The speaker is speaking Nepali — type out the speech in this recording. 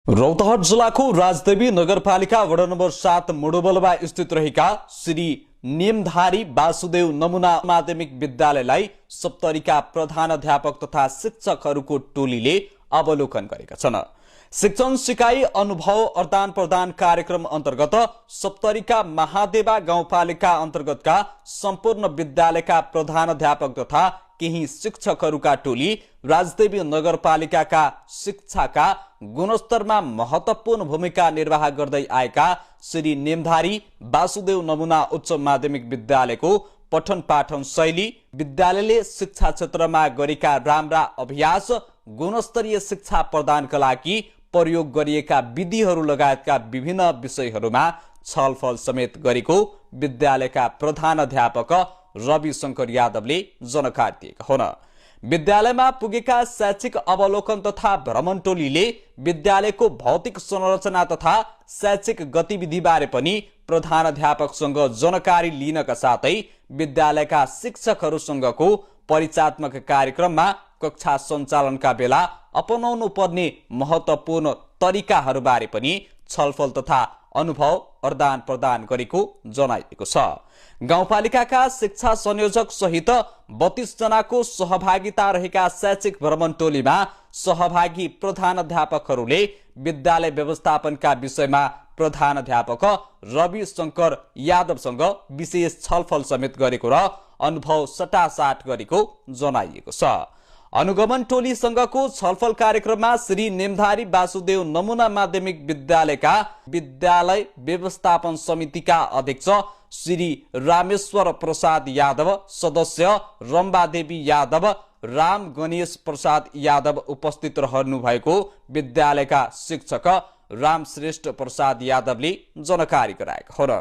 रौतहट जिल्लाको राजदेवी नगरपालिका वडा नम्बर 7 मुडुबलमा स्थित रहेका श्री निमधारी वासुदेव नमुना माध्यमिक विद्यालयलाई सप्तरीका प्रधानाध्यापक तथा शिक्षकहरूको टोलीले अवलोकन गरेका छन्। शिक्षण सिकाइ अनुभव आदान प्रदान कार्यक्रम अन्तर्गत सप्तरीका महादेवा गाउँपालिका अन्तर्गतका सम्पूर्ण विद्यालयका प्रधानाध्यापक तथा केही शिक्षकहरूका टोली राजदेवी नगरपालिकाका शिक्षाका गुणस्तरमा महत्वपूर्ण भूमिका निर्वाह गर्दै आएका श्री नेमधारी वासुदेव नमुना उच्च माध्यमिक विद्यालयको पठन पाठन शैली, विद्यालयले शिक्षा क्षेत्रमा गरेका राम्रा अभ्यास, गुणस्तरीय शिक्षा प्रदानका लागि प्रयोग गरिएका विधिहरू लगायतका विभिन्न विषयहरूमा छलफल समेत गरेको विद्यालयका प्रधानाध्यापक रवि शंकर यादवले जानकारी दिएका हुन्। विद्यालयमा पुगेका शैक्षिक अवलोकन तथा भ्रमण टोलीले विद्यालयको भौतिक संरचना तथा शैक्षिक गतिविधि बारे पनि प्रधानाध्यापकसँग जानकारी लिनका साथै विद्यालयका शिक्षकहरूसँगको परिचयात्मक कार्यक्रममा कक्षा सञ्चालनका बेला अपनाउनु पर्ने महत्वपूर्ण तरिकाहरूबारे पनि छलफल तथा अनुभव आदान प्रदान गरेको जनाइएको छ। गाउँपालिकाका शिक्षा संयोजक सहित 32 जनाको सहभागिता रहेका शैक्षिक भ्रमण टोलीमा सहभागी प्रधानाध्यापकहरूले विद्यालय व्यवस्थापनका विषयमा प्रधानाध्यापक रवि शंकर यादवसँग विशेष छलफल समेत गरेको र अनुभव सटासाट गरेको जनाइएको छ। अनुगमन टोलीसँगको छलफल कार्यक्रममा श्री नेमधारी वासुदेव नमुना माध्यमिक विद्यालयका विद्यालय व्यवस्थापन समितिका अध्यक्ष श्री रामेश्वर प्रसाद यादव, सदस्य रम्बादेवी यादव, राम गणेश प्रसाद यादव उपस्थित रहनु भएको विद्यालयका शिक्षक रामश्रेष्ठ प्रसाद यादवले जानकारी गराएका हुन्।